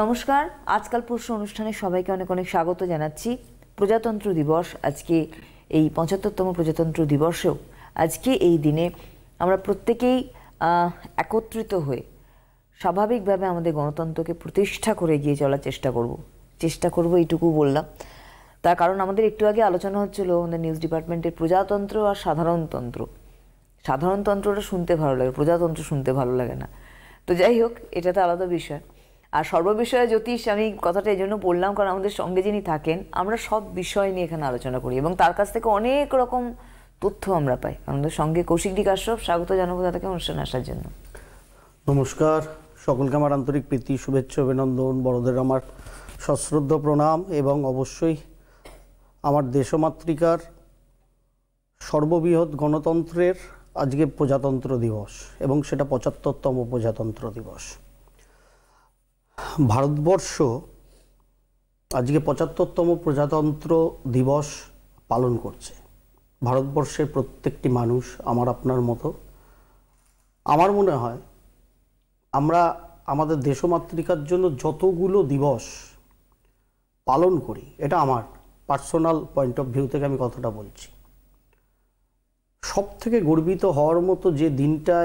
নমস্কার। আজকাল প্রশ্ন অনুষ্ঠানে সবাইকে অনেক অনেক স্বাগত জানাচ্ছি। প্রজাতন্ত্র দিবস আজকে, এই ৭৫তম প্রজাতন্ত্র দিবসেও আজকে এই দিনে আমরা প্রত্যেকেই একত্রিত হয়ে স্বাভাবিকভাবে আমাদের গণতন্ত্রকে প্রতিষ্ঠা করে এগিয়ে চলার চেষ্টা করব এইটুকু বললাম। তার কারণ আমাদের একটু আগে আলোচনা হচ্ছিল আমাদের নিউজ ডিপার্টমেন্টের প্রজাতন্ত্র আর সাধারণতন্ত্র। সাধারণতন্ত্রটা শুনতে ভালো লাগে, প্রজাতন্ত্র শুনতে ভালো লাগে না। তো যাই হোক, এটা তো আলাদা বিষয়। আর সর্ববিষয়ে জ্যোতিষ, আমি কথাটা এই জন্য বললাম কারণ আমাদের সঙ্গে যিনি থাকেন, আমরা সব বিষয় নিয়ে এখানে আলোচনা করি এবং তার কাছ থেকে অনেক রকম তথ্য আমরা পাই। আমাদের সঙ্গে কৌশিক কাশ্যপ, স্বাগত জানাবো তাদেরকে অনুষ্ঠানে আসার জন্য। নমস্কার, সকলকে আমার আন্তরিক প্রীতি, শুভেচ্ছা, অভিনন্দন। বড়দের আমার সশ্রদ্ধ প্রণাম এবং অবশ্যই আমার দেশমাতৃকার সর্ববৃহৎ গণতন্ত্রের আজকে প্রজাতন্ত্র দিবস এবং সেটা ৭৫তম প্রজাতন্ত্র দিবস। ভারতবর্ষ আজকে ৭৫তম প্রজাতন্ত্র দিবস পালন করছে। ভারতবর্ষের প্রত্যেকটি মানুষ আমার আপনার মতো, আমার মনে হয় আমরা আমাদের দেশমাতৃকার জন্য যতগুলো দিবস পালন করি, এটা আমার পার্সোনাল পয়েন্ট অফ ভিউ থেকে আমি কথাটা বলছি, সব থেকে গর্বিত হওয়ার মতো যে দিনটা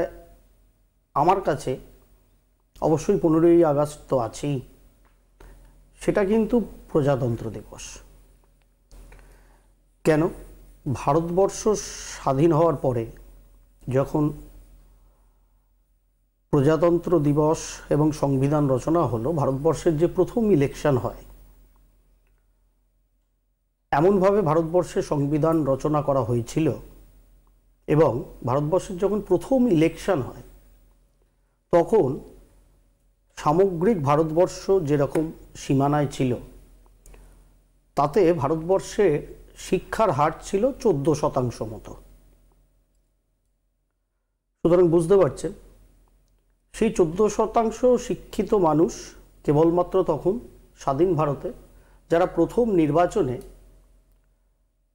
আমার কাছে অবশ্যই ১৫ই আগস্ট তো আছেই, সেটা কিন্তু প্রজাতন্ত্র দিবস। কেন? ভারতবর্ষ স্বাধীন হওয়ার পরে যখন প্রজাতন্ত্র দিবস এবং সংবিধান রচনা হলো, ভারতবর্ষের যে প্রথম ইলেকশন হয়, এমনভাবে ভারতবর্ষের সংবিধান রচনা করা হয়েছিল এবং ভারতবর্ষের যখন প্রথম ইলেকশন হয় তখন সামগ্রিক ভারতবর্ষ যেরকম সীমানায় ছিল, তাতে ভারতবর্ষে শিক্ষার হার ছিল ১৪% মতো। সুতরাং বুঝতে পারছেন, সেই ১৪% শিক্ষিত মানুষ কেবলমাত্র তখন স্বাধীন ভারতে যারা প্রথম নির্বাচনে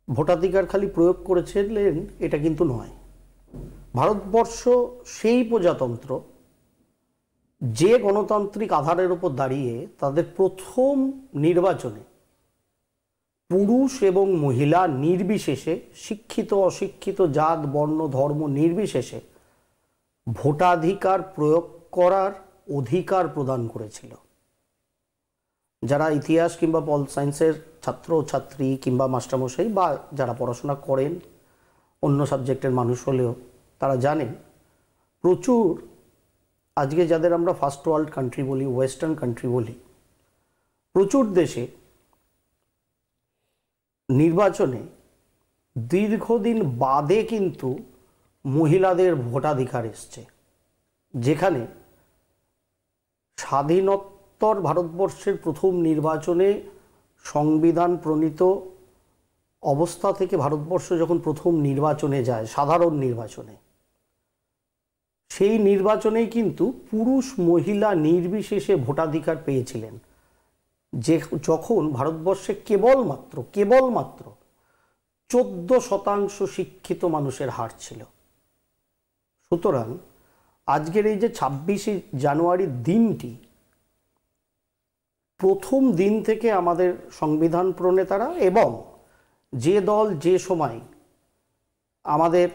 ভোটাধিকার খালি প্রয়োগ করেছিলেন এটা কিন্তু নয়। ভারতবর্ষ সেই প্রজাতন্ত্র যে গণতান্ত্রিক আধারের উপর দাঁড়িয়ে তাদের প্রথম নির্বাচনে পুরুষ এবং মহিলা নির্বিশেষে, শিক্ষিত অশিক্ষিত, জাত বর্ণ ধর্ম নির্বিশেষে ভোটাধিকার প্রয়োগ করার অধিকার প্রদান করেছিল। যারা ইতিহাস কিংবা পল সায়েন্সের ছাত্র ছাত্রী কিংবা মাস্টারমশাই বা যারা পড়াশোনা করেন অন্য সাবজেক্টের মানুষ হলেও তারা জানেন, প্রচুর আজকে যাদের আমরা ফার্স্ট ওয়ার্ল্ড কান্ট্রি বলি, ওয়েস্টার্ন কান্ট্রি বলি, প্রচুর দেশে নির্বাচনে দীর্ঘদিন বাদে কিন্তু মহিলাদের ভোটাধিকার এসছে। যেখানে স্বাধীনোত্তর ভারতবর্ষের প্রথম নির্বাচনে সংবিধান প্রণীত অবস্থা থেকে ভারতবর্ষ যখন প্রথম নির্বাচনে যায়, সাধারণ নির্বাচনে, সেই নির্বাচনেই কিন্তু পুরুষ মহিলা নির্বিশেষে ভোটাধিকার পেয়েছিলেন, যে যখন ভারতবর্ষে কেবলমাত্র ১৪% শিক্ষিত মানুষের হার ছিল। সুতরাং আজকের এই যে ২৬শে জানুয়ারির দিনটি, প্রথম দিন থেকে আমাদের সংবিধান প্রণেতারা এবং যে দল যে সময় আমাদের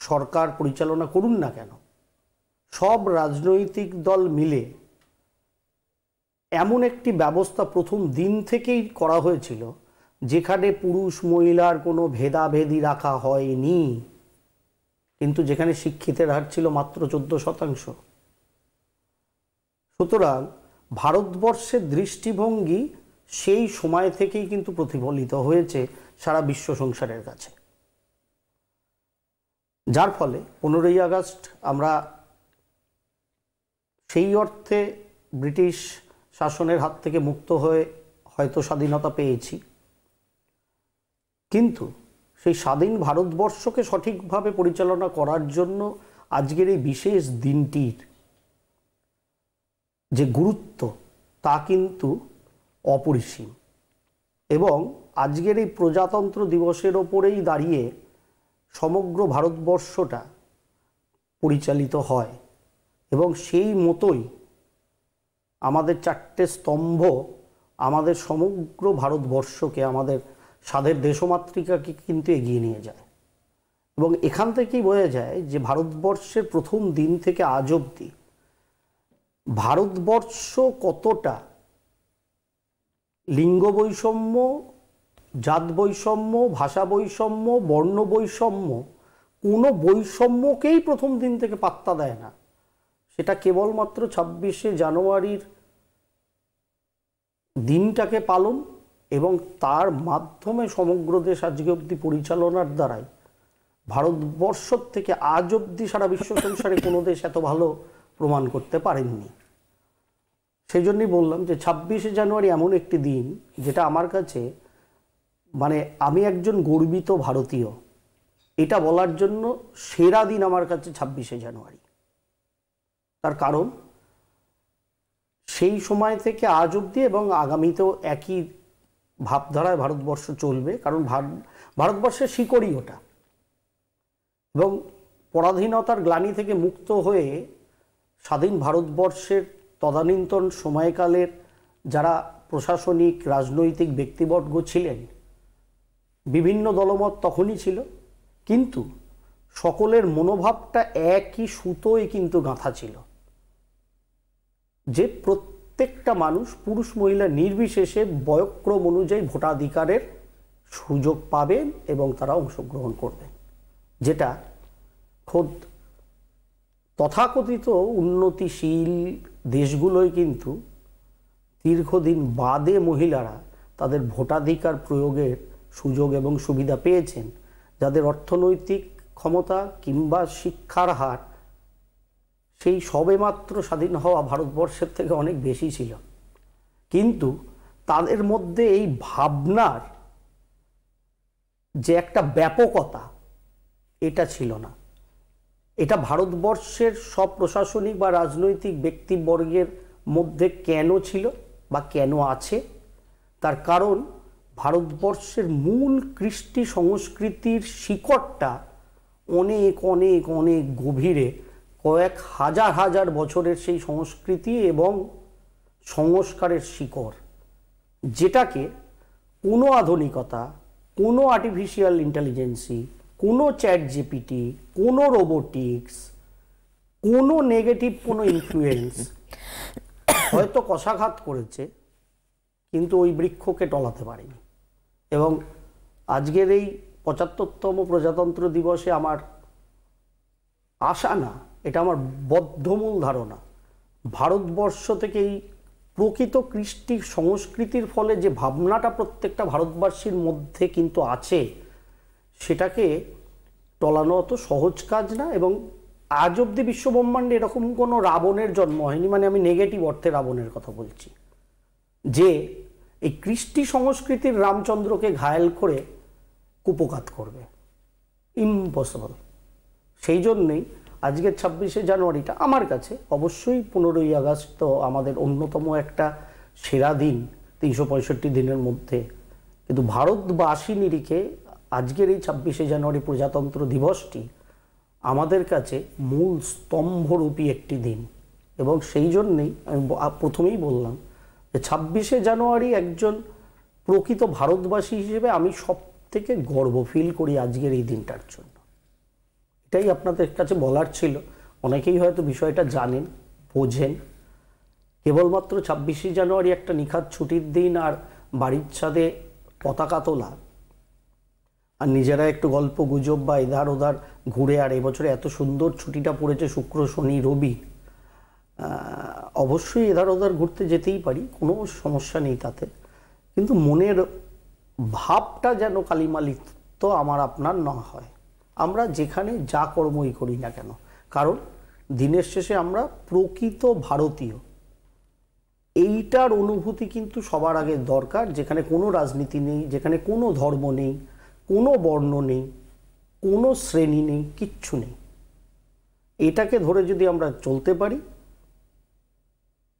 সরকার পরিচালনা করুন না কেন, সব রাজনৈতিক দল মিলে এমন একটি ব্যবস্থা প্রথম দিন থেকেই করা হয়েছিল যেখানে পুরুষ মহিলার কোনো ভেদাভেদি রাখা হয়নি, কিন্তু যেখানে শিক্ষিতের হার ছিল মাত্র ১৪%। সুতরাং ভারতবর্ষের দৃষ্টিভঙ্গি সেই সময় থেকেই কিন্তু প্রতিফলিত হয়েছে সারা বিশ্ব সংসারের কাছে, যার ফলে ১৫ই আগস্ট আমরা সেই অর্থে ব্রিটিশ শাসনের হাত থেকে মুক্ত হয়ে হয়তো স্বাধীনতা পেয়েছি, কিন্তু সেই স্বাধীন ভারতবর্ষকে সঠিকভাবে পরিচালনা করার জন্য আজকের এই বিশেষ দিনটির যে গুরুত্ব তা কিন্তু অপরিসীম। এবং আজকের এই প্রজাতন্ত্র দিবসের ওপরেই দাঁড়িয়ে সমগ্র ভারতবর্ষটা পরিচালিত হয় এবং সেই মতোই আমাদের চারটে স্তম্ভ আমাদের সমগ্র ভারতবর্ষকে, আমাদের স্বাদের দেশমাতৃকাকে কিন্তু এগিয়ে নিয়ে যায়। এবং এখান থেকেই বোঝা যায় যে ভারতবর্ষের প্রথম দিন থেকে আজ অবধি ভারতবর্ষ কতটা লিঙ্গ বৈষম্য, জাত বৈষম্য, ভাষা বৈষম্য, বর্ণ বৈষম্য, কোনো বৈষম্যকেই প্রথম দিন থেকে পাত্তা দেয় না। সেটা কেবলমাত্র 26শে জানুয়ারির দিনটাকে পালন এবং তার মাধ্যমে সমগ্র দেশ আজকে অবধি পরিচালনার দ্বারাই ভারতবর্ষ থেকে আজ অবধি সারা বিশ্ব সংসারে কোনো দেশ এত ভালো প্রমাণ করতে পারেননি। সেই জন্যই বললাম যে 26শে জানুয়ারি এমন একটি দিন যেটা আমার কাছে, মানে আমি একজন গর্বিত ভারতীয় এটা বলার জন্য সেরা দিন আমার কাছে 26শে জানুয়ারি। তার কারণ সেই সময় থেকে আজ অবধি এবং আগামীতেও একই ভাবধারায় ভারতবর্ষ চলবে, কারণ ভারতবর্ষের শিকড়ই ওটা। এবং পরাধীনতার গ্লানি থেকে মুক্ত হয়ে স্বাধীন ভারতবর্ষের তদানীন্তন সময়কালের যারা প্রশাসনিক রাজনৈতিক ব্যক্তিবর্গ ছিলেন, বিভিন্ন দলমত তখনই ছিল, কিন্তু সকলের মনোভাবটা একই সুতোয় কিন্তু গাঁথা ছিল যে প্রত্যেকটা মানুষ পুরুষ মহিলা নির্বিশেষে বয়ঃক্রম অনুযায়ী ভোটাধিকারের সুযোগ পাবেন এবং তারা অংশগ্রহণ করবেন, যেটা খোদ তথাকথিত উন্নতিশীল দেশগুলোই কিন্তু দীর্ঘদিন বাদে মহিলারা তাদের ভোটাধিকার প্রয়োগের সুযোগ এবং সুবিধা পেয়েছেন, যাদের অর্থনৈতিক ক্ষমতা কিংবা শিক্ষার হার সেই সবেমাত্র স্বাধীন হওয়া ভারতবর্ষের থেকে অনেক বেশি ছিল। কিন্তু তাদের মধ্যে এই ভাবনার যে একটা ব্যাপকতা এটা ছিল না। এটা ভারতবর্ষের সব প্রশাসনিক বা রাজনৈতিক ব্যক্তিবর্গের মধ্যে কেন ছিল বা কেন আছে, তার কারণ ভারতবর্ষের মূল কৃষ্টি সংস্কৃতির শিকড়টা অনেক অনেক অনেক গভীরে, কয়েক হাজার হাজার বছরের সেই সংস্কৃতি এবং সংস্কারের শিকড়, যেটাকে কোনো আধুনিকতা, কোনো আর্টিফিশিয়াল ইন্টেলিজেন্সি, কোনো চ্যাট জিপিটি, কোনো রোবোটিক্স, কোনো নেগেটিভ কোনো ইনফ্লুয়েন্স হয়তো কষাঘাত করেছে, কিন্তু ওই বৃক্ষকে টলাতে পারেনি। এবং আজকের এই 75তম প্রজাতন্ত্র দিবসে আমার আশা না, এটা আমার বদ্ধমূল ধারণা, ভারতবর্ষ থেকে এই প্রকৃত কৃষ্টি সংস্কৃতির ফলে যে ভাবনাটা প্রত্যেকটা ভারতবাসীর মধ্যে কিন্তু আছে, সেটাকে টলানো অত সহজ কাজ না। এবং আজ অবধি বিশ্বব্রহ্মাণ্ডে এরকম কোনো রাবণের জন্ম হয়নি, মানে আমি নেগেটিভ অর্থে রাবণের কথা বলছি, যে এই কৃষ্টি সংস্কৃতির রামচন্দ্রকে ঘায়েল করে কুপঘাত করবে। ইম্পসিবল। সেই জন্যেই আজকের 26শে জানুয়ারিটা আমার কাছে, অবশ্যই 15ই আগস্ট তো আমাদের অন্যতম একটা সেরা দিন 365 দিনের মধ্যে, কিন্তু ভারতবাসী নিরিখে আজকের এই 26শে জানুয়ারি প্রজাতন্ত্র দিবসটি আমাদের কাছে মূল স্তম্ভরূপী একটি দিন। এবং সেই জন্যেই আমি প্রথমেই বললাম যে 26শে জানুয়ারি একজন প্রকৃত ভারতবাসী হিসেবে আমি সব থেকে গর্ব ফিল করি আজকের এই দিনটার জন্য। এটাই আপনাদের কাছে বলার ছিল। অনেকেই হয়তো বিষয়টা জানেন, বোঝেন, কেবলমাত্র 26শে জানুয়ারি একটা নিখাত ছুটির দিন আর বাড়ির ছাদে পতাকা তোলা আর নিজেরা একটু গল্প গুজব বা এধার ওধার ঘুরে, আর এবছরে এত সুন্দর ছুটিটা পড়েছে শুক্র শনি রবি, অবশ্যই এধার ওধার ঘুরতে যেতেই পারি, কোনো সমস্যা নেই তাতে, কিন্তু মনের ভাবটা যেন কালিমালিপ্ত আমার আপনার না হয়, আমরা যেখানে যা কর্মই করি না কেন। কারণ দিনের শেষে আমরা প্রকৃত ভারতীয়, এইটার অনুভূতি কিন্তু সবার আগে দরকার, যেখানে কোনো রাজনীতি নেই, যেখানে কোনো ধর্ম নেই, কোনো বর্ণ নেই, কোনো শ্রেণী নেই, কিচ্ছু নেই। এটাকে ধরে যদি আমরা চলতে পারি,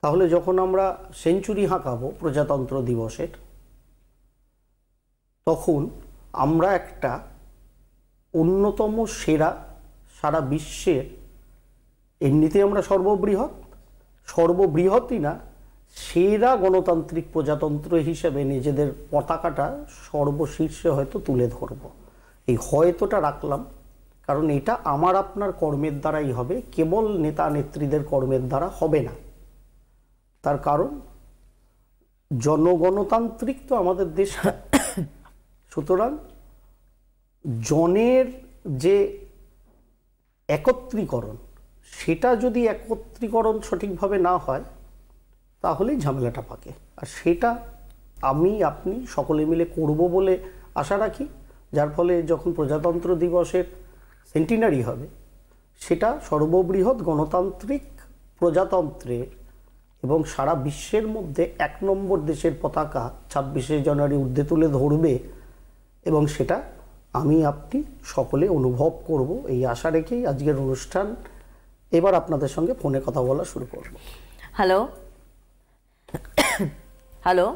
তাহলে যখন আমরা সেঞ্চুরি হাঁকাবো প্রজাতন্ত্র দিবসের, তখন আমরা একটা অন্যতম সেরা, সারা বিশ্বের, এমনিতে আমরা সর্ববৃহৎই না, সেরা গণতান্ত্রিক প্রজাতন্ত্র হিসেবে নিজেদের পতাকাটা সর্বশীর্ষে হয়তো তুলে ধরব। এই হয়তোটা রাখলাম, কারণ এটা আমার আপনার কর্মের দ্বারাই হবে, কেবল নেতা নেত্রীদের কর্মের দ্বারা হবে না। তার কারণ জনগণতান্ত্রিক তো আমাদের দেশটা। সুতরাং জনের যে একত্রীকরণ, সেটা যদি একত্রীকরণ সঠিকভাবে না হয় তাহলেই ঝামেলাটা পাকে। আর সেটা আমি আপনি সকলে মিলে করব বলে আশা রাখি, যার ফলে যখন প্রজাতন্ত্র দিবসের সেন্টিনারি হবে, সেটা সর্ববৃহৎ গণতান্ত্রিক প্রজাতন্ত্রের এবং সারা বিশ্বের মধ্যে 1 নম্বর দেশের পতাকা 26শে জানুয়ারি ঊর্ধ্বে তুলে ধরবে, এবং সেটা আমি আপনি সকলে অনুভব করব, এই আশা রেখেই আজকের অনুষ্ঠান। এবার আপনাদের সঙ্গে ফোনে কথা বলা শুরু করব। হ্যালো হ্যালো,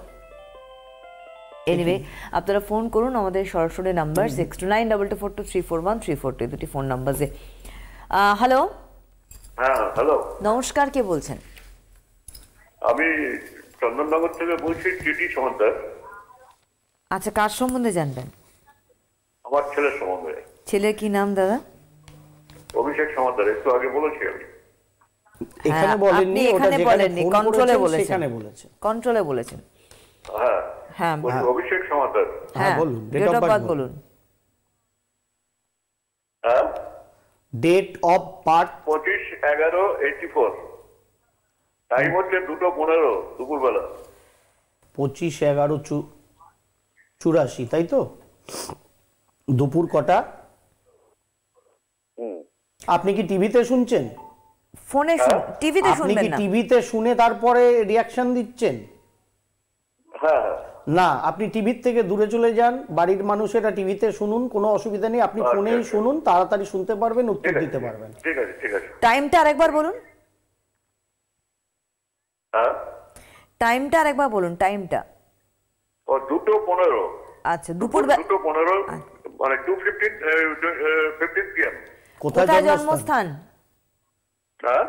এনিওয়ে আপনারা ফোন করুন, আমাদের সরাসরি নাম্বার 6292242341 এই দুটি ফোন নাম্বারে। হ্যালো। হ্যাঁ হ্যালো, নমস্কার, কে বলছেন? আমি চন্দননগর থেকে বলছি, টিটি সমাদার। আচ্ছা, কার সম্বন্ধে জানবেন? আমার ছেলের সম্বন্ধে। ছেলের কি নাম দাদা? অভিষেক সমাদার, একটু আগে বলেছি আমি। এখানে বলেননি, ওটা এখানে যেখানে বলেননি, ফোন কন্ট্রোলে করেছেন বলেছেন। সেখানে বলেছেন। কন্ট্রোলে বলেছেন। হ্যাঁ হ্যাঁ বলছি, অভিষেক সমাদার। হ্যাঁ বলুন, ডেট অফ বার্থ বলুন। হ্যাঁ, ডেট অফ বার্থ 25/11/84। টাইম হচ্ছে 2:15 দুপুরবেলা। 25/11/84, তাই তো? দুপুর কটা? আপনি কি টিভিতে শুনছেন? ফোনে টিভিতে আপনি শুনবেন কি না? টিভিতে শুনে তারপরে রিয়াকশন দিচ্ছেন? হ্যাঁ হ্যাঁ, না, আপনি টিভির থেকে দূরে চলে যান, বাড়ির মানুষেরা টিভিতে শুনুন, কোনো অসুবিধা নেই। আপনি ফোনেই শুনুন, তাড়াতাড়ি শুনতে পারবেন, উত্তর ঠিক আছে, দিতে পারবেন। ঠিক আছে ঠিক আছে। টাইমটা আরেকবার বলুন। হ্যাঁ, টাইমটা আরেকবার বলুন, টাইমটা। ও 2:15। আচ্ছা, দুপুর 2:15 মানে 2:15 PM। কোথায় কোথায় জন্মস্থান? জন্মস্থান? হ্যাঁ,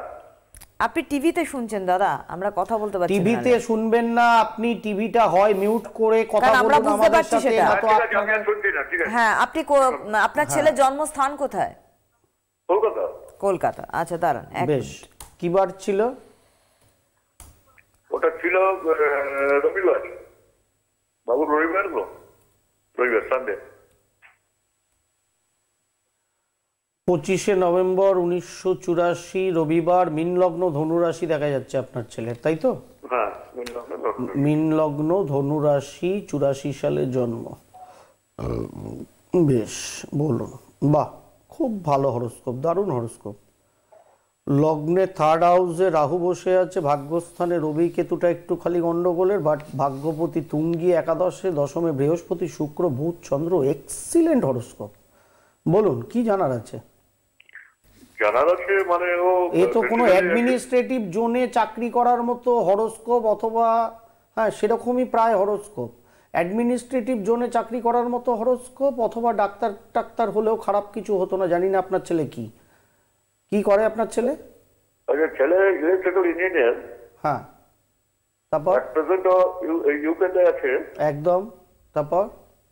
আপনি টিভিতে শুনছেন দাদা, আমরা কথা বলতে পারছি না। টিভিতে শুনবেন না, আপনি টিভিটা হয় মিউট করে কথা কারণ আমরা বলুন বুঝতে আমাদের পারছি সাথে। সেটা। না তো ঠিক আছে, আমি আপনারা- আর শুনছি না, ঠিক আছে। হ্যাঁ, আপনি আপনার ছেলের জন্মস্থান কোথায়? কলকাতা। কলকাতা। আচ্ছা দাঁড়ান, বেশ, কি বার ছিল? ওটা ছিল রবিবার। বাবু রবিবার গো, রবিবার, সানডে। 25শে নভেম্বর 1984 রবিবার, মীন লগ্ন ধনুরাশি দেখা যাচ্ছে আপনার ছেলের, তাই তো? হ্যাঁ, মীন লগ্ন ধনুরাশি, 84 সালে জন্ম। বেশ, বলুন। বাহ, খুব ভালো হরোস্কোপ, দারুণ হরোস্কোপ। লগ্নে 3rd হাউসে রাহু বসে আছে, ভাগ্যস্থানে রবি কেতুটা একটু খালি গন্ডগোলের, বাট ভাগ্যপতি তুঙ্গি একাদশে, দশমে বৃহস্পতি শুক্র বুধ চন্দ্র, এক্সিলেন্ট হরোস্কোপ। বলুন, কি জানার আছে? জানার আছে মানে ও এ তো কোনো অ্যাডমিনিস্ট্রেটিভ জোনে চাকরি করার মতো হরোস্কোপ, অথবা হ্যাঁ সেরকমই প্রায় হরোস্কোপ। অ্যাডমিনিস্ট্রেটিভ জোনে চাকরি করার মতো হরোস্কোপ, অথবা ডাক্তার হলেও খারাপ কিছু হতো না। জানি না আপনার ছেলে কি করে আপনার ছেলে? আচ্ছা, ছেলে ইলেকট্রিক্যাল ইঞ্জিনিয়ার। হ্যাঁ, তারপর? প্রেজেন্ট ইউকেতে আছে। একদম। তারপর?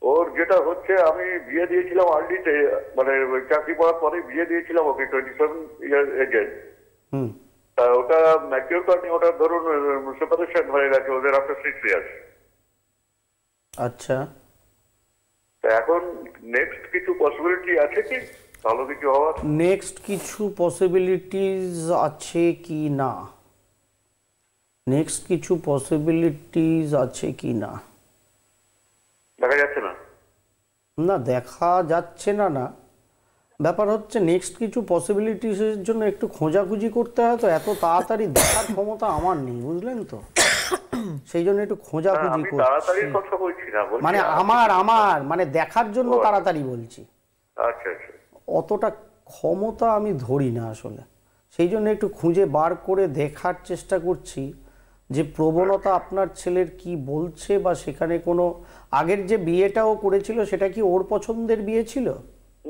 ওর যেটা হচ্ছে, আমি বিয়ে দিয়েছিলাম আর্লিতে, মানে চাকরি করার পরে বিয়ে দিয়েছিলাম ওকে 27 ইয়ার এজে। ওটা ম্যাচিওর করেনি, ওটা ধরুন সেপারেশন হয়ে গেছে ওদের আফটার 6 ইয়ার্স। আচ্ছা, তা এখন নেক্সট কিছু পসিবিলিটি আছে কি ভালো কিছু হওয়ার? নেক্সট কিছু পসিবিলিটিস আছে কি না? নেক্সট কিছু পসিবিলিটিস আছে কি না? দেখা যাচ্ছে না। না, দেখা যাচ্ছে না। না, ব্যাপার হচ্ছে নেক্সট কিছু পসিবিলিটিসের জন্য একটু খোঁজাখুঁজি করতে হয়, তো এত তাড়াতাড়ি দেখার ক্ষমতা আমার নেই, বুঝলেন তো? সেই জন্য একটু খোঁজাখুঁজি আমি তাড়াতাড়ি করছি। কথা বলছি না, বলছি মানে আমার মানে দেখার জন্য তাড়াতাড়ি বলছি। আচ্ছা আচ্ছা। অতটা ক্ষমতা আমি ধরি না আসলে, সেই জন্য একটু খুঁজে বার করে দেখার চেষ্টা করছি যে প্রবণতা আপনার ছেলের কি বলছে, বা সেখানে কোনো আগের যে বিয়েটাও করেছিল সেটা কি ওর পছন্দের বিয়ে ছিল?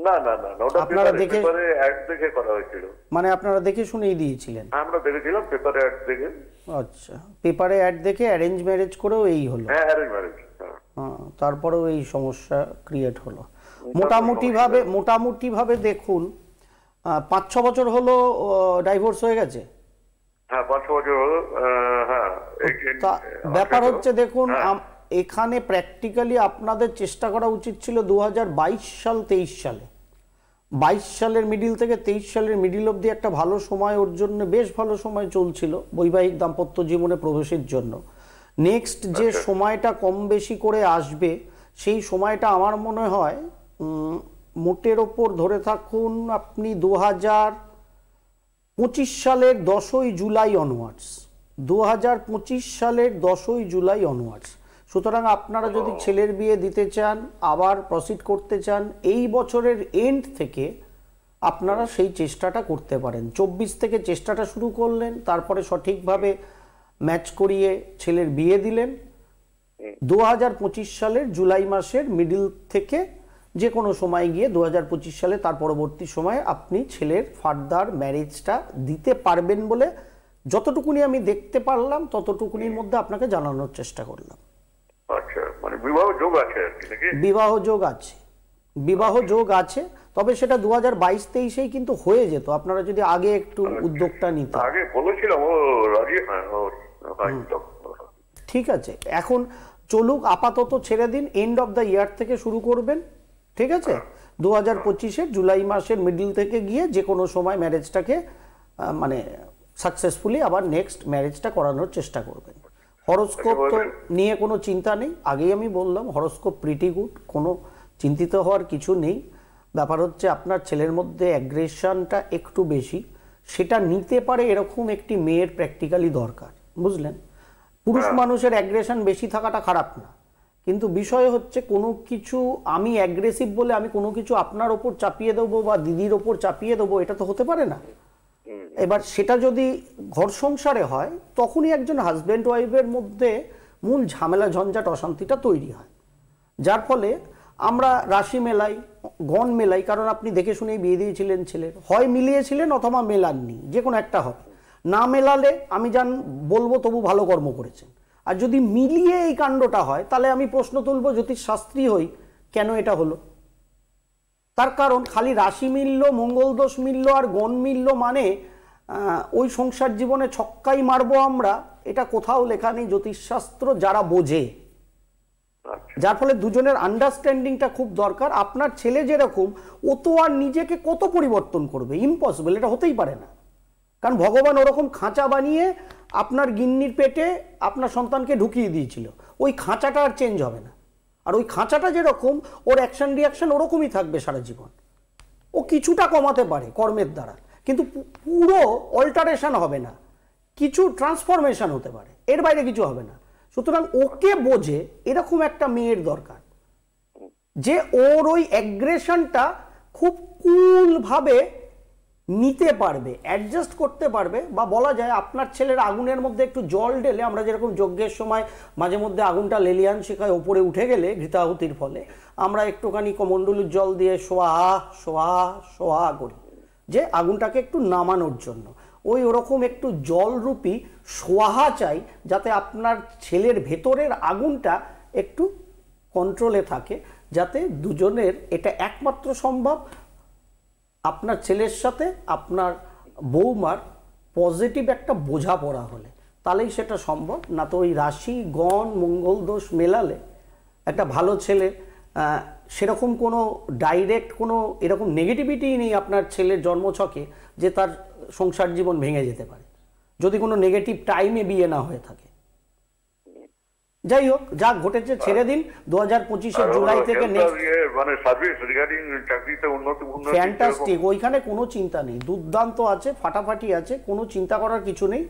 না না না না, ওটা আপনারা দেখে পেপারে অ্যাড দেখে করা হয়েছিল। মানে আপনারা দেখে শুনেই দিয়েছিলেন? আমরা দেখেছিলাম পেপারে অ্যাড দেখে। আচ্ছা, পেপারে অ্যাড দেখে অ্যারেঞ্জ ম্যারেজ করেও এই হলো? হ্যাঁ, অ্যারেঞ্জ ম্যারেজ। তারপরেও এই সমস্যা ক্রিয়েট হলো। মোটামুটি ভাবে দেখুন 5-6 বছর হলো ডাইভোর্স হয়ে গেছে। হ্যাঁ, 5 বছর হলো। হ্যাঁ, ব্যাপার হচ্ছে দেখুন, এখানে প্র্যাকটিক্যালি আপনাদের চেষ্টা করা উচিত ছিল 2022 সাল 23 সালে, 22 সালের মিডিল থেকে 23 সালের মিডিল অবধি একটা ভালো সময় ওর জন্য, বেশ ভালো সময় চলছিল বৈবাহিক দাম্পত্য জীবনে প্রবেশের জন্য। নেক্সট যে সময়টা কম বেশি করে আসবে, সেই সময়টা আমার মনে হয় মোটের ওপর ধরে থাকুন আপনি 2025 সালের 10ই জুলাই অনওয়ার্ডস, 2025 সালের 10ই জুলাই অনওয়ার্ডস। সুতরাং আপনারা যদি ছেলের বিয়ে দিতে চান, আবার প্রসিড করতে চান, এই বছরের এন্ড থেকে আপনারা সেই চেষ্টাটা করতে পারেন। 24 থেকে চেষ্টাটা শুরু করলেন, তারপরে সঠিকভাবে ম্যাচ করিয়ে ছেলের বিয়ে দিলেন। 2025 সালের জুলাই মাসের মিডল থেকে যে কোনো সময় গিয়ে 2025 সালে তার পরবর্তী সময়ে আপনি ছেলের ফার্দার ম্যারেজটা দিতে পারবেন বলে যতটুকুনি আমি দেখতে পারলাম, ততটুকুনির মধ্যে আপনাকে জানানোর চেষ্টা করলাম। আচ্ছা, মানে বিবাহ যোগ আছে নাকি? বিবাহ যোগ আছে, তবে সেটা 2022-23 কিন্তু হয়ে যেত আপনারা যদি আগে একটু উদ্যোগটা নিতেন। আগে বলেছিলাম, ও রাজি। ঠিক আছে, এখন চলুক, আপাতত ছেড়ে দিন, এন্ড অফ দ্য ইয়ার থেকে শুরু করবেন। ঠিক আছে, 2025-এর জুলাই মাসের মিডল থেকে গিয়ে যে কোনো সময় ম্যারেজটাকে মানে সাকসেসফুলি আবার নেক্সট ম্যারেজটা করানোর চেষ্টা করবেন। হরোস্কোপ তো নিয়ে কোনো চিন্তা নেই, আগেই আমি বললাম হরোস্কোপ প্রিটি গুড, কোনো চিন্তিত হওয়ার কিছু নেই। ব্যাপার হচ্ছে আপনার ছেলের মধ্যে অ্যাগ্রেশনটা একটু বেশি, সেটা নিতে পারে এরকম একটি মেয়ের প্র্যাকটিক্যালি দরকার, বুঝলেন? পুরুষ মানুষের অ্যাগ্রেশন বেশি থাকাটা খারাপ না, কিন্তু বিষয় হচ্ছে কোনো কিছু আমি অ্যাগ্রেসিভ বলে আমি কোনো কিছু আপনার ওপর চাপিয়ে দেবো বা দিদির ওপর চাপিয়ে দেবো, এটা তো হতে পারে না। এবার সেটা যদি ঘর সংসারে হয়, তখনই একজন হাজব্যান্ড ওয়াইফের মধ্যে মূল ঝামেলা ঝঞ্ঝাট অশান্তিটা তৈরি হয়, যার ফলে আমরা রাশি মেলাই, গণ মেলাই, কারণ আপনি দেখে শুনেই বিয়ে দিয়েছিলেন ছেলের, হয় মিলিয়েছিলেন অথবা মেলাননি, যে কোনো একটা হবে। না মেলালে আমি বলবো তবু ভালো কর্ম করেছেন, আর যদি মিলিয়ে এই কাণ্ডটা হয় তাহলে আমি প্রশ্ন তুলবো জ্যোতিষশাস্ত্রী হই, কেন এটা হলো? তার কারণ খালি রাশি মিলল, মঙ্গল দোষ মিলল আর গণ মিলল মানে ওই সংসার জীবনে ছক্কাই মারবো আমরা, এটা কোথাও লেখা নেই জ্যোতিষশাস্ত্র যারা বোঝে। যার ফলে দুজনের আন্ডারস্ট্যান্ডিংটা খুব দরকার। আপনার ছেলে যেরকম, ও তো আর নিজেকে কত পরিবর্তন করবে? ইম্পসিবল, এটা হতেই পারে না। কারণ ভগবান ওরকম খাঁচা বানিয়ে আপনার গিন্নির পেটে আপনার সন্তানকে ঢুকিয়ে দিয়েছিল, ওই খাঁচাটা আর চেঞ্জ হবে না। আর ওই খাঁচাটা যেরকম, ওর অ্যাকশন রিয়াকশন ওরকমই থাকবে সারা জীবন। ও কিছুটা কমাতে পারে কর্মের দ্বারা, কিন্তু পুরো অল্টারেশন হবে না, কিছু ট্রান্সফরমেশন হতে পারে, এর বাইরে কিছু হবে না। সুতরাং ওকে বোঝে এরকম একটা মেয়ের দরকার, যে ওর ওই অ্যাগ্রেশনটা খুব কুলভাবে নিতে পারবে, অ্যাডজাস্ট করতে পারবে। বা বলা যায় আপনার ছেলের আগুনের মধ্যে একটু জল ঢেলে, আমরা যেরকম যজ্ঞের সময় মাঝে মধ্যে আগুনটা লেলিয়ান শিখায় ওপরে উঠে গেলে ঘৃতাহুতির ফলে আমরা একটুখানি কমণ্ডলুর জল দিয়ে সোয়া সোয়া সোয়া করি, যে আগুনটাকে একটু নামানোর জন্য। ওরকম একটু জলরূপী সোয়াহা চাই, যাতে আপনার ছেলের ভেতরের আগুনটা একটু কন্ট্রোলে থাকে, যাতে দুজনের, এটা একমাত্র সম্ভব আপনার ছেলের সাথে আপনার বৌমার পজিটিভ একটা বোঝাপড়া হলে, তাহলেই সেটা সম্ভব। না তো ওই রাশি গণ মঙ্গল দোষ মেলালে একটা ভালো ছেলে, সেরকম কোনো ডাইরেক্ট কোনো এরকম নেগেটিভিটি নেই আপনার ছেলের জন্মছকে যে তার সংসার জীবন ভেঙে যেতে পারে, যদি কোনো নেগেটিভ টাইমে বিয়ে না হয়ে থাকে। যাই হোক, যা ঘটেছে ছেড়ে দিন। 2025-এর জুলাই থেকে ফ্যান্টাস্টিক, ওইখানে কোনো চিন্তা নেই, দুর্দান্ত আছে, ফাটাফাটি আছে, কোনো চিন্তা করার কিছু নেই।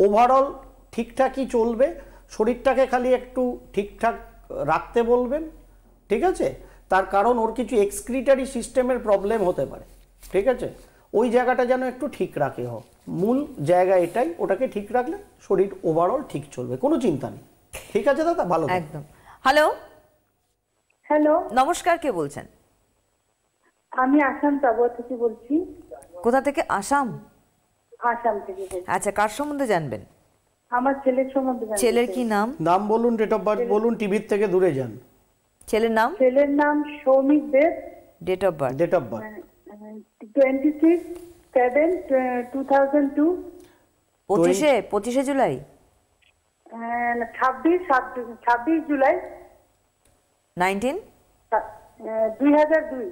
ওভারঅল ঠিকঠাকই চলবে, শরীরটাকে খালি একটু ঠিকঠাক রাখতে বলবেন, ঠিক আছে? তার কারণ ওর কিছু এক্সক্রিটারি সিস্টেমের প্রবলেম হতে পারে, ঠিক আছে? ওই জায়গাটা যেন একটু ঠিক রাখে, হোক মূল জায়গা এটাই, ওটাকে ঠিক রাখলে শরীর ওভারঅল ঠিক চলবে, কোনো চিন্তা নেই। ঠিক আছে দাদা, ভালো একদম। হ্যালো হ্যালো, নমস্কার, কে বলছেন? আমি আসাম তাবুয়া থেকে বলছি। কোথা থেকে? আসাম। আসাম থেকে বলছি। আচ্ছা, কার সম্বন্ধে জানবেন? আমার ছেলের সম্বন্ধে জানতে ছেলের চাই। কি নাম? নাম বলুন, ডেট অফ বার্থ বলুন, টিভির থেকে দূরে যান। ছেলের নাম? ছেলের নাম Soumik Deb. Date of birth? Date of birth 26/7/2002। 25শে জুলাই? 26 জুলাই 19 2002।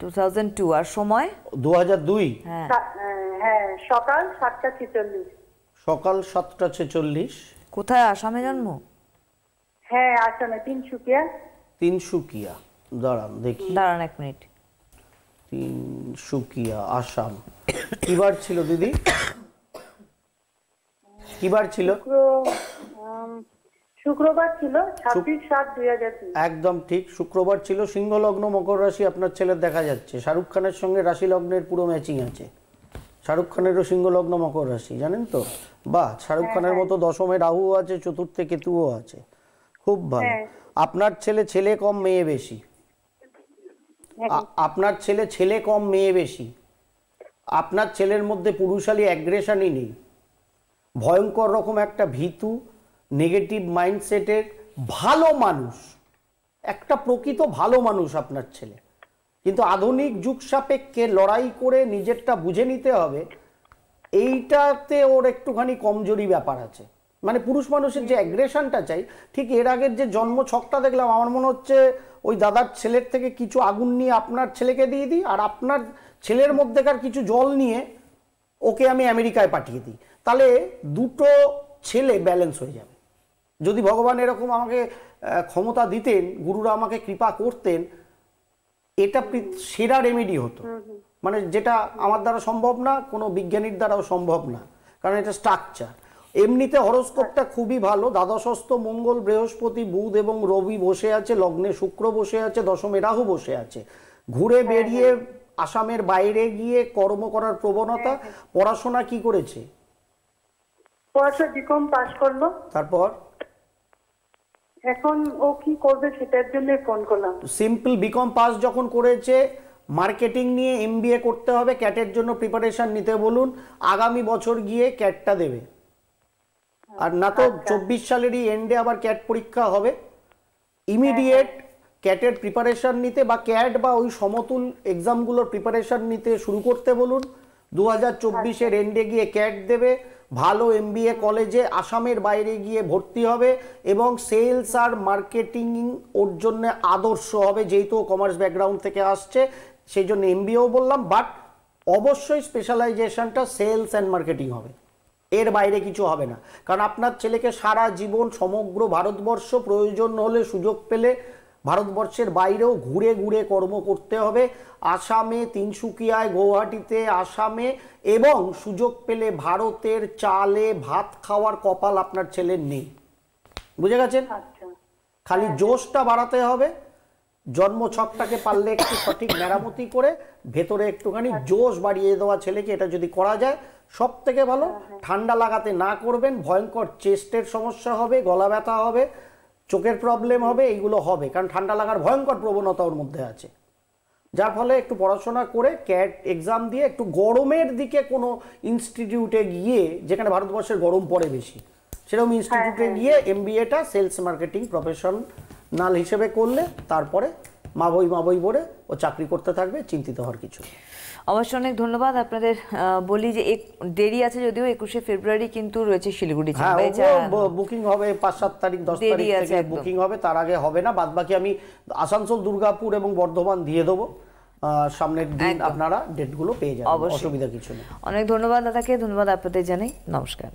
2002। আর সময়? 2002। হ্যাঁ। হ্যাঁ, সকাল 7:46। সকাল 7:46। কোথায়? আসামে জন্ম? হ্যাঁ, আসামে তিনসুকিয়া। তিনসুকিয়া, দাঁড়ান দেখি। দাঁড়ান এক মিনিট। তিনসুকিয়া, আসাম। কি বার ছিল দিদি? কি বার ছিল? শুক্রবার ছিল 26/7/2002। একদম ঠিক, শুক্রবার ছিল। সিংহ লগ্ন, মকর রাশি আপনার ছেলের দেখা যাচ্ছে। শাহরুখ খানের সঙ্গে রাশি লগ্নের পুরো ম্যাচিং আছে। শাহরুখ খানেরও সিংহ লগ্ন মকর রাশি, জানেন তো? বা শাহরুখ খানের মতো দশমে রাহু আছে, চতুর্থে কেতুও আছে। খুব ভালো। আপনার ছেলে কম মেয়ে বেশি। আপনার ছেলে কম মেয়ে বেশি। আপনার ছেলের মধ্যে পুরুষালী অ্যাগ্রেশনই নেই। ভয়ঙ্কর রকম একটা ভীতু, নেগেটিভ মাইন্ডসেটের ভালো মানুষ, একটা প্রকৃত ভালো মানুষ আপনার ছেলে। কিন্তু আধুনিক যুগ সাপেক্ষে লড়াই করে নিজেরটা বুঝে নিতে হবে, এইটাতে ওর একটুখানি কমজোরি ব্যাপার আছে। মানে পুরুষ মানুষের যে অ্যাগ্রেশনটা চাই, ঠিক এর আগের যে জন্ম ছকটা দেখলাম, আমার মনে হচ্ছে ওই দাদার ছেলের থেকে কিছু আগুন নিয়ে আপনার ছেলেকে দিয়ে দিই, আর আপনার ছেলের মধ্যেকার কিছু জল নিয়ে ওকে আমি আমেরিকায় পাঠিয়ে দিই। তাহলে দুটো ছেলে ব্যালেন্স হয়ে যাবে। যদি ভগবান এরকম আমাকে ক্ষমতা দিতেন, গুরুরা আমাকে কৃপা করতেন, এটা সেরা রেমেডি হতো। মানে যেটা আমার দ্বারা সম্ভব না, কোনো বিজ্ঞানীর দ্বারাও সম্ভব না, কারণ এটা স্ট্রাকচার। এমনিতে হরোস্কোপটা খুবই ভালো। দ্বাদশস্থ মঙ্গল, বৃহস্পতি, বুধ এবং রবি বসে আছে, লগ্নে শুক্র বসে আছে, দশমে রাহু বসে আছে। ঘুরে বেরিয়ে আসামের বাইরে গিয়ে কর্ম করার প্রবণতা। পড়াশোনা কি করেছে? পড়াশোনা বিকম পাস করলো। তারপর এখন ও কি করবে সেটার জন্য ফোন করলাম। সিম্পল, বিকম পাস যখন করেছে, মার্কেটিং নিয়ে এমবিএ করতে হবে, ক্যাটের জন্য প্রিপারেশন নিতে বলুন। আগামী বছর গিয়ে ক্যাটটা দেবে। আর না তো 24 সালেরই এন্ডে আবার ক্যাট পরীক্ষা হবে। ইমিডিয়েট ক্যাটের প্রিপারেশন নিতে বা ক্যাট বা ওই সমতুল এক্সামগুলোর প্রিপারেশন নিতে শুরু করতে বলুন। 2024-এর এন্ডে গিয়ে ক্যাট দেবে, ভালো এমবিএ কলেজে আসামের বাইরে গিয়ে ভর্তি হবে, এবং সেলস আর মার্কেটিং ওর জন্য আদর্শ হবে, যেহেতু কমার্স ব্যাকগ্রাউন্ড থেকে আসছে, সেই জন্য এমবিএও বললাম। বাট অবশ্যই স্পেশালাইজেশনটা সেলস অ্যান্ড মার্কেটিং হবে, এর বাইরে কিছু হবে না। কারণ আপনার ছেলেকে সারা জীবন সমগ্র ভারতবর্ষ, প্রয়োজন হলে সুযোগ পেলে ভারতবর্ষের বাইরেও ঘুরে ঘুরে কর্ম করতে হবে। আসামে, তিনসুকিয়ায়, গৌহাটিতে, আসামে, এবং সুযোগ পেলে ভারতের চালে ভাত খাওয়ার কপাল আপনার ছেলের নেই। বুঝে গেছেন? খালি জোশটা বাড়াতে হবে। জন্ম ছকটাকে পারলে একটু সঠিক মেরামতি করে ভেতরে একটুখানি জোশ বাড়িয়ে দেওয়া ছেলেকে, এটা যদি করা যায় সব থেকে ভালো। ঠান্ডা লাগাতে না করবেন, ভয়ঙ্কর চেস্টের সমস্যা হবে, গলা ব্যথা হবে, চোখের প্রবলেম হবে, এইগুলো হবে, কারণ ঠান্ডা লাগার ভয়ঙ্কর প্রবণতা ওর মধ্যে আছে। যার ফলে একটু পড়াশোনা করে ক্যাট এক্সাম দিয়ে একটু গরমের দিকে কোনো ইনস্টিটিউটে গিয়ে, যেখানে ভারতবর্ষের গরম পড়ে বেশি, সেরকম ইনস্টিটিউটে গিয়ে এমবিএটা সেলস মার্কেটিং প্রফেশনাল হিসেবে করলে তারপরে মাবই বলে ও চাকরি করতে থাকবে, চিন্তিত হওয়ার কিছু। অবশ্যই অনেক ধন্যবাদ আপনাদের। বলি যে দেরি আছে যদিও, 21শে ফেব্রুয়ারি কিন্তু রয়েছে শিলিগুড়ি। হ্যাঁ, বুকিং হবে 5-7 তারিখ, 10 তারিখ থেকে বুকিং হবে, তার আগে হবে না। বাদ বাকি আমি আসানসোল, দুর্গাপুর এবং বর্ধমান দিয়ে দেবো। সামনের দিন আপনারা ডেটগুলো পেয়ে যাবেন, অসুবিধা কিছু নেই। অনেক ধন্যবাদ দাদাকে, ধন্যবাদ আপনাদের জানাই, নমস্কার।